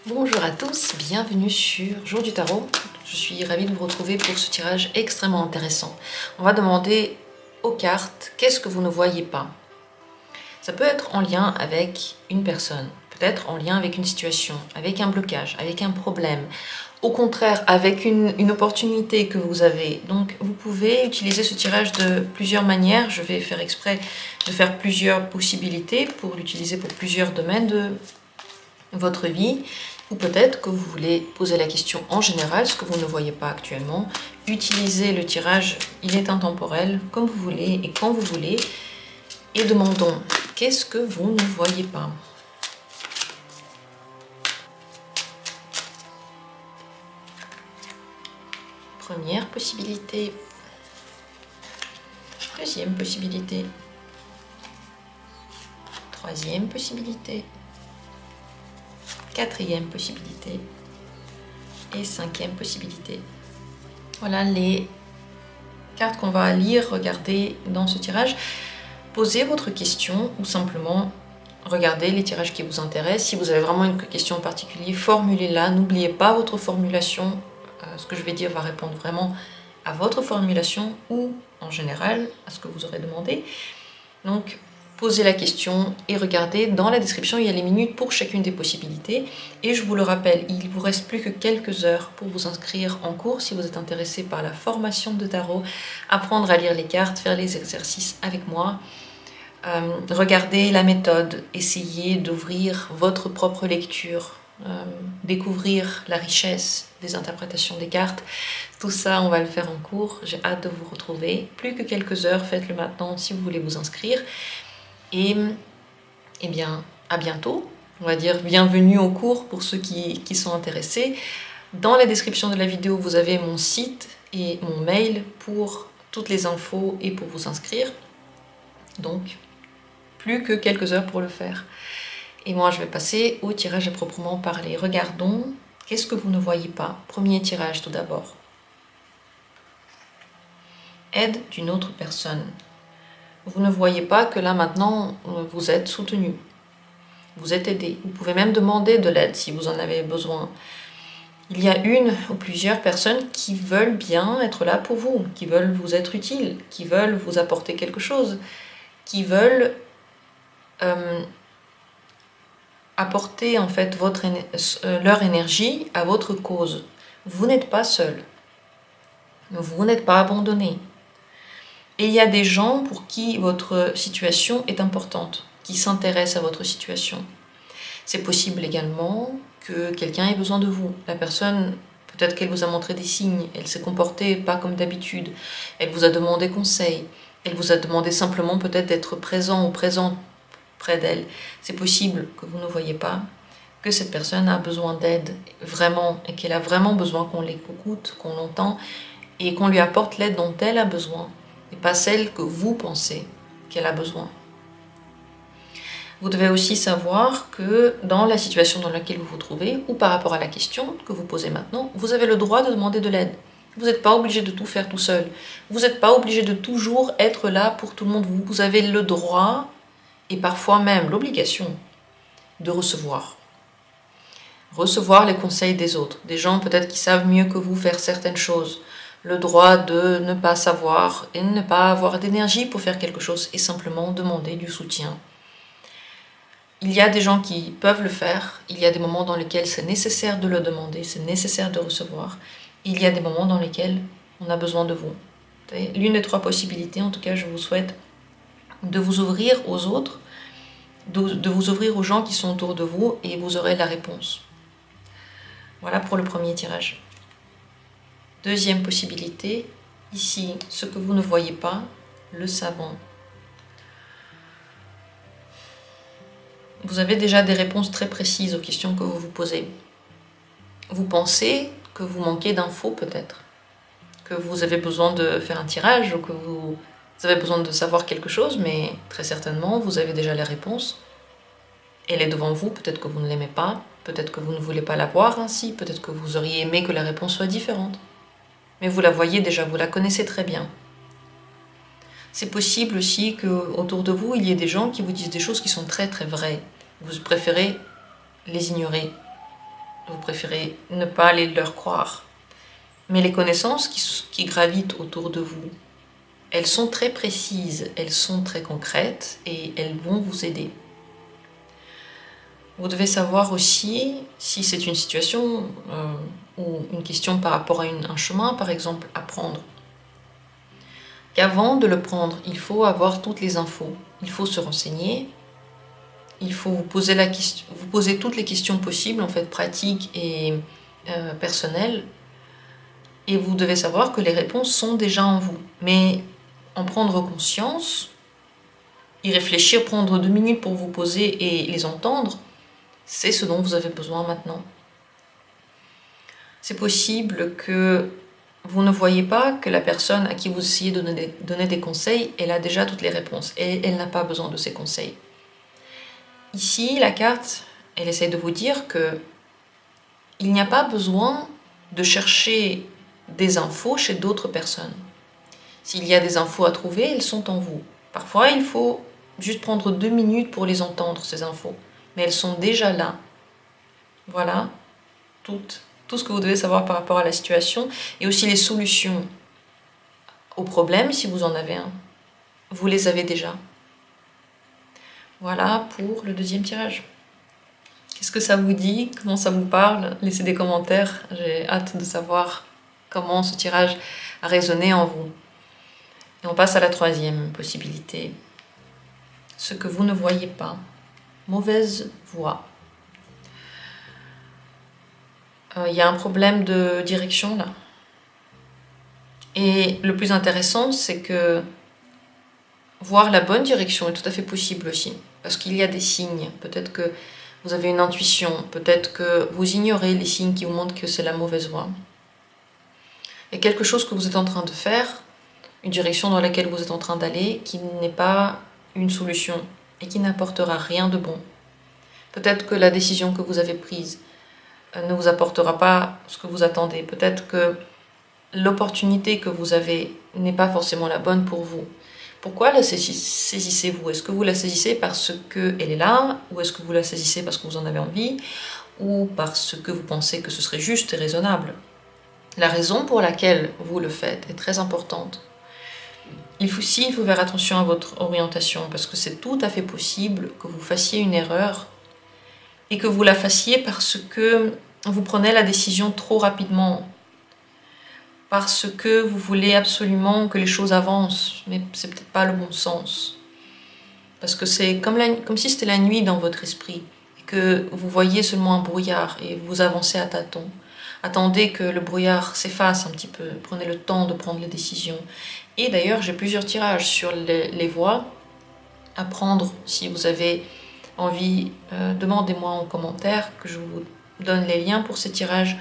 Bonjour à tous, bienvenue sur Jour du Tarot. Je suis ravie de vous retrouver pour ce tirage extrêmement intéressant. On va demander aux cartes, qu'est-ce que vous ne voyez pas? Ça peut être en lien avec une personne, peut-être en lien avec une situation, avec un blocage, avec un problème. Au contraire, avec une opportunité que vous avez. Donc vous pouvez utiliser ce tirage de plusieurs manières. Je vais faire exprès de faire plusieurs possibilités pour l'utiliser pour plusieurs domaines de votre vie. Ou peut-être que vous voulez poser la question en général, ce que vous ne voyez pas actuellement. Utilisez le tirage, il est intemporel, comme vous voulez et quand vous voulez. Et demandons, qu'est-ce que vous ne voyez pas? Première possibilité. Deuxième possibilité. Troisième possibilité. Quatrième possibilité et cinquième possibilité. Voilà les cartes qu'on va lire, regarder dans ce tirage. Posez votre question ou simplement regardez les tirages qui vous intéressent. Si vous avez vraiment une question en particulier, formulez-la. N'oubliez pas votre formulation. Ce que je vais dire va répondre vraiment à votre formulation ou en général à ce que vous aurez demandé. Donc, posez la question et regardez, dans la description, il y a les minutes pour chacune des possibilités. Et je vous le rappelle, il vous reste plus que quelques heures pour vous inscrire en cours si vous êtes intéressé par la formation de tarot, apprendre à lire les cartes, faire les exercices avec moi. Regardez la méthode, essayez d'ouvrir votre propre lecture, découvrir la richesse des interprétations des cartes. Tout ça, on va le faire en cours. J'ai hâte de vous retrouver. Plus que quelques heures, faites-le maintenant si vous voulez vous inscrire. Et eh bien, à bientôt. On va dire bienvenue au cours pour ceux qui sont intéressés. Dans la description de la vidéo, vous avez mon site et mon mail pour toutes les infos et pour vous inscrire. Donc, plus que quelques heures pour le faire. Et moi, je vais passer au tirage à proprement parler. Regardons, qu'est-ce que vous ne voyez pas? Premier tirage tout d'abord. Aide d'une autre personne. Vous ne voyez pas que là maintenant, vous êtes soutenu. Vous êtes aidé. Vous pouvez même demander de l'aide si vous en avez besoin. Il y a une ou plusieurs personnes qui veulent bien être là pour vous, qui veulent vous être utiles, qui veulent vous apporter quelque chose, qui veulent apporter en fait leur énergie à votre cause. Vous n'êtes pas seul. Vous n'êtes pas abandonné. Et il y a des gens pour qui votre situation est importante, qui s'intéressent à votre situation. C'est possible également que quelqu'un ait besoin de vous. La personne, peut-être qu'elle vous a montré des signes, elle s'est comportée pas comme d'habitude, elle vous a demandé conseil, elle vous a demandé simplement peut-être d'être présent ou présente près d'elle. C'est possible que vous ne voyez pas que cette personne a besoin d'aide vraiment et qu'elle a vraiment besoin qu'on l'écoute, qu'on l'entend et qu'on lui apporte l'aide dont elle a besoin et pas celle que vous pensez qu'elle a besoin. Vous devez aussi savoir que dans la situation dans laquelle vous vous trouvez ou par rapport à la question que vous posez maintenant, vous avez le droit de demander de l'aide. Vous n'êtes pas obligé de tout faire tout seul. Vous n'êtes pas obligé de toujours être là pour tout le monde. Vous avez le droit et parfois même l'obligation de recevoir. Recevoir les conseils des autres, des gens peut-être qui savent mieux que vous faire certaines choses, le droit de ne pas savoir et ne pas avoir d'énergie pour faire quelque chose et simplement demander du soutien. Il y a des gens qui peuvent le faire, il y a des moments dans lesquels c'est nécessaire de le demander, c'est nécessaire de recevoir, il y a des moments dans lesquels on a besoin de vous. L'une des trois possibilités, en tout cas je vous souhaite de vous ouvrir aux autres, de vous ouvrir aux gens qui sont autour de vous et vous aurez la réponse. Voilà pour le premier tirage. Deuxième possibilité, ici, ce que vous ne voyez pas, le savant. Vous avez déjà des réponses très précises aux questions que vous vous posez. Vous pensez que vous manquez d'infos peut-être, que vous avez besoin de faire un tirage ou que vous avez besoin de savoir quelque chose, mais très certainement, vous avez déjà les réponses. Elle est devant vous, peut-être que vous ne l'aimez pas, peut-être que vous ne voulez pas la voir ainsi, peut-être que vous auriez aimé que la réponse soit différente. Mais vous la voyez déjà, vous la connaissez très bien. C'est possible aussi qu'autour de vous, il y ait des gens qui vous disent des choses qui sont très très vraies. Vous préférez les ignorer. vous préférez ne pas aller leur croire. Mais les connaissances qui gravitent autour de vous, elles sont très précises, elles sont très concrètes et elles vont vous aider. Vous devez savoir aussi, si c'est une situation ou une question par rapport à un chemin, par exemple, à prendre, qu'avant de le prendre, il faut avoir toutes les infos. Il faut se renseigner, il faut vous poser toutes les questions possibles, en fait, pratiques et personnelles, et vous devez savoir que les réponses sont déjà en vous. Mais en prendre conscience, y réfléchir, prendre 2 minutes pour vous poser et les entendre, c'est ce dont vous avez besoin maintenant. C'est possible que vous ne voyez pas que la personne à qui vous essayez de donner des conseils, elle a déjà toutes les réponses et elle n'a pas besoin de ces conseils. Ici, la carte, elle essaie de vous dire que il n'y a pas besoin de chercher des infos chez d'autres personnes. S'il y a des infos à trouver, elles sont en vous. Parfois, il faut juste prendre 2 minutes pour les entendre, ces infos. Mais elles sont déjà là. Voilà, tout ce que vous devez savoir par rapport à la situation et aussi les solutions aux problèmes, si vous en avez un. Vous les avez déjà. Voilà pour le deuxième tirage. Qu'est-ce que ça vous dit? Comment ça vous parle? Laissez des commentaires. J'ai hâte de savoir comment ce tirage a résonné en vous. Et on passe à la troisième possibilité. Ce que vous ne voyez pas. Mauvaise voie. Il y a un problème de direction là. Et le plus intéressant, c'est que voir la bonne direction est tout à fait possible aussi. Parce qu'il y a des signes. Peut-être que vous avez une intuition. Peut-être que vous ignorez les signes qui vous montrent que c'est la mauvaise voie. Il y a quelque chose que vous êtes en train de faire, une direction dans laquelle vous êtes en train d'aller, qui n'est pas une solution et qui n'apportera rien de bon. Peut-être que la décision que vous avez prise ne vous apportera pas ce que vous attendez. Peut-être que l'opportunité que vous avez n'est pas forcément la bonne pour vous. Pourquoi la saisissez-vous? Est-ce que vous la saisissez parce qu'elle est là? Ou est-ce que vous la saisissez parce que vous en avez envie? Ou parce que vous pensez que ce serait juste et raisonnable? La raison pour laquelle vous le faites est très importante. Il faut faire attention à votre orientation parce que c'est tout à fait possible que vous fassiez une erreur et que vous la fassiez parce que vous prenez la décision trop rapidement, parce que vous voulez absolument que les choses avancent, mais c'est peut-être pas le bon sens. Parce que c'est comme si c'était la nuit dans votre esprit, et que vous voyez seulement un brouillard et vous avancez à tâtons. Attendez que le brouillard s'efface un petit peu, prenez le temps de prendre les décisions. Et d'ailleurs, j'ai plusieurs tirages sur les voies à prendre. Si vous avez envie, demandez-moi en commentaire que je vous donne les liens pour ces tirages,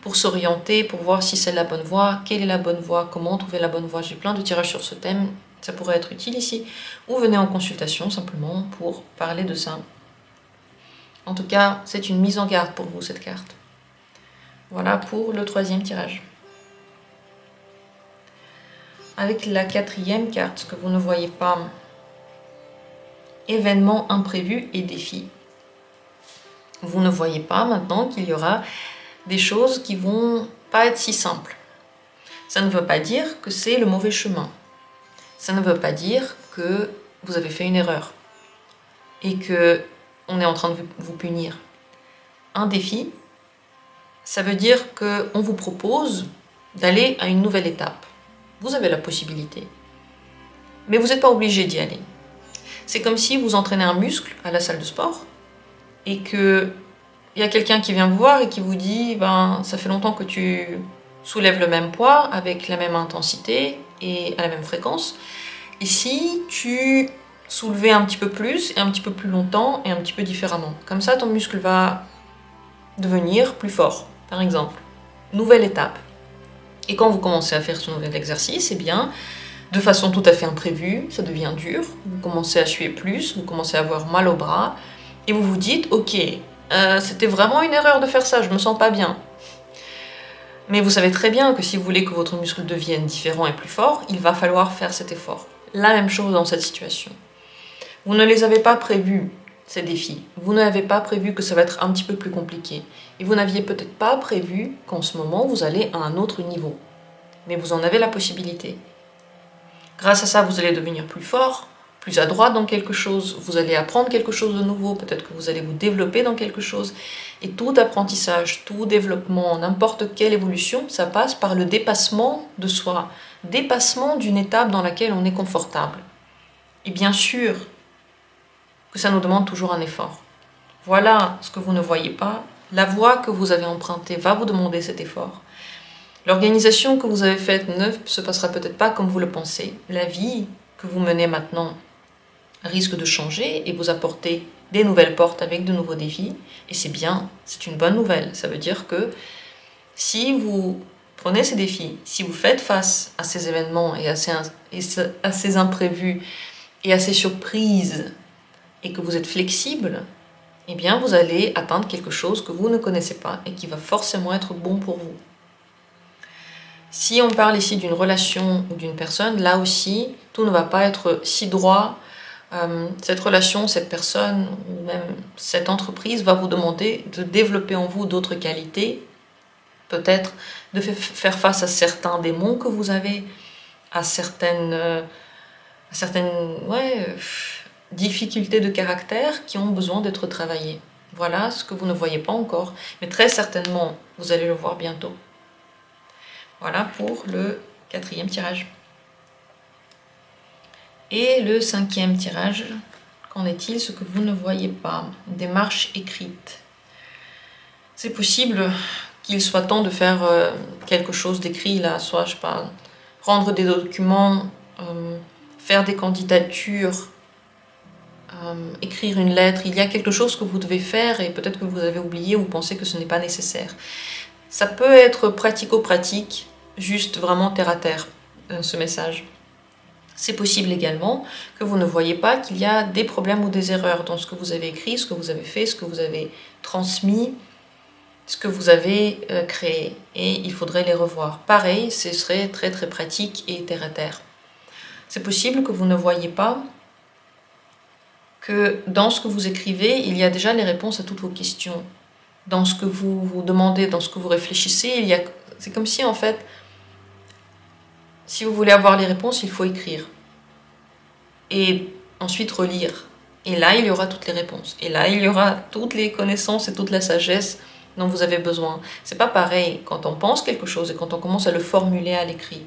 pour s'orienter, pour voir si c'est la bonne voie, quelle est la bonne voie, comment trouver la bonne voie. J'ai plein de tirages sur ce thème, ça pourrait être utile ici. Ou venez en consultation simplement pour parler de ça. En tout cas, c'est une mise en garde pour vous, cette carte. Voilà pour le troisième tirage. Avec la quatrième carte, que vous ne voyez pas, événements imprévus et défis. Vous ne voyez pas maintenant qu'il y aura des choses qui vont pas être si simples. Ça ne veut pas dire que c'est le mauvais chemin. Ça ne veut pas dire que vous avez fait une erreur et que on est en train de vous punir. Un défi, ça veut dire qu'on vous propose d'aller à une nouvelle étape. Vous avez la possibilité, mais vous n'êtes pas obligé d'y aller. C'est comme si vous entraînez un muscle à la salle de sport et qu'il y a quelqu'un qui vient vous voir et qui vous dit « ça fait longtemps que tu soulèves le même poids avec la même intensité et à la même fréquence. Et si tu soulevais un petit peu plus et un petit peu plus longtemps et un petit peu différemment, comme ça ton muscle va devenir plus fort, par exemple. Nouvelle étape. Et quand vous commencez à faire ce nouvel exercice, eh bien, de façon tout à fait imprévue, ça devient dur, vous commencez à suer plus, vous commencez à avoir mal au bras, et vous vous dites « Ok, c'était vraiment une erreur de faire ça, je me sens pas bien. » Mais vous savez très bien que si vous voulez que votre muscle devienne différent et plus fort, il va falloir faire cet effort. La même chose dans cette situation. Vous ne les avez pas prévus ces défis. Vous n'avez pas prévu que ça va être un petit peu plus compliqué. Et vous n'aviez peut-être pas prévu qu'en ce moment, vous allez à un autre niveau. Mais vous en avez la possibilité. Grâce à ça, vous allez devenir plus fort, plus adroit dans quelque chose, vous allez apprendre quelque chose de nouveau, peut-être que vous allez vous développer dans quelque chose. Et tout apprentissage, tout développement, n'importe quelle évolution, ça passe par le dépassement de soi, dépassement d'une étape dans laquelle on est confortable. Et bien sûr que ça nous demande toujours un effort. Voilà ce que vous ne voyez pas. La voie que vous avez empruntée va vous demander cet effort. L'organisation que vous avez faite ne se passera peut-être pas comme vous le pensez. La vie que vous menez maintenant risque de changer et vous apporter des nouvelles portes avec de nouveaux défis. Et c'est bien, c'est une bonne nouvelle. Ça veut dire que si vous prenez ces défis, si vous faites face à ces événements et à ces imprévus et à ces surprises et que vous êtes flexible, eh bien vous allez atteindre quelque chose que vous ne connaissez pas et qui va forcément être bon pour vous. Si on parle ici d'une relation ou d'une personne, là aussi, tout ne va pas être si droit. Cette relation, cette personne ou même cette entreprise va vous demander de développer en vous d'autres qualités, peut-être de faire face à certains démons que vous avez, à certaines difficultés de caractère qui ont besoin d'être travaillées. Voilà ce que vous ne voyez pas encore, mais très certainement, vous allez le voir bientôt. Voilà pour le 4e tirage. Et le 5e tirage, qu'en est-il? Ce que vous ne voyez pas. Des marches écrites. C'est possible qu'il soit temps de faire quelque chose d'écrit là, soit, je sais pas, rendre des documents, faire des candidatures, écrire une lettre. Il y a quelque chose que vous devez faire et peut-être que vous avez oublié ou pensez que ce n'est pas nécessaire. Ça peut être pratico-pratique, juste vraiment terre à terre, ce message. C'est possible également que vous ne voyez pas qu'il y a des problèmes ou des erreurs dans ce que vous avez écrit, ce que vous avez fait, ce que vous avez transmis, ce que vous avez créé. Et il faudrait les revoir. Pareil, ce serait très très pratique et terre à terre. C'est possible que vous ne voyez pas que dans ce que vous écrivez, il y a déjà les réponses à toutes vos questions. Dans ce que vous vous demandez, dans ce que vous réfléchissez, c'est comme si en fait, si vous voulez avoir les réponses, il faut écrire. Et ensuite relire. Et là, il y aura toutes les réponses. Et là, il y aura toutes les connaissances et toute la sagesse dont vous avez besoin. C'est pas pareil quand on pense quelque chose et quand on commence à le formuler à l'écrit.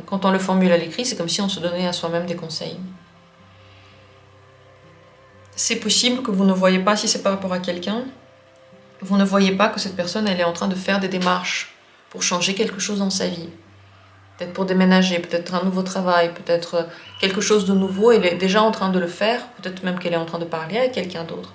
Quand on le formule à l'écrit, c'est comme si on se donnait à soi-même des conseils. C'est possible que vous ne voyez pas, si c'est par rapport à quelqu'un, vous ne voyez pas que cette personne, elle est en train de faire des démarches pour changer quelque chose dans sa vie. Peut-être pour déménager, peut-être un nouveau travail, peut-être quelque chose de nouveau. Elle est déjà en train de le faire, peut-être même qu'elle est en train de parler à quelqu'un d'autre.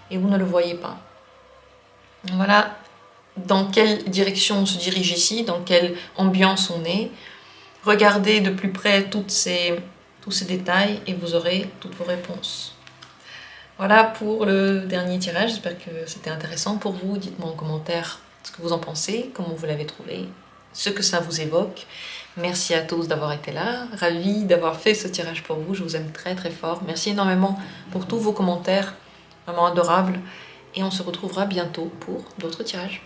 Et vous ne le voyez pas. Voilà dans quelle direction on se dirige ici, dans quelle ambiance on est. Regardez de plus près tous ces détails et vous aurez toutes vos réponses. Voilà pour le dernier tirage. J'espère que c'était intéressant pour vous. Dites-moi en commentaire ce que vous en pensez, comment vous l'avez trouvé, ce que ça vous évoque. Merci à tous d'avoir été là. Ravie d'avoir fait ce tirage pour vous. Je vous aime très très fort. Merci énormément pour tous vos commentaires, vraiment adorables. Et on se retrouvera bientôt pour d'autres tirages.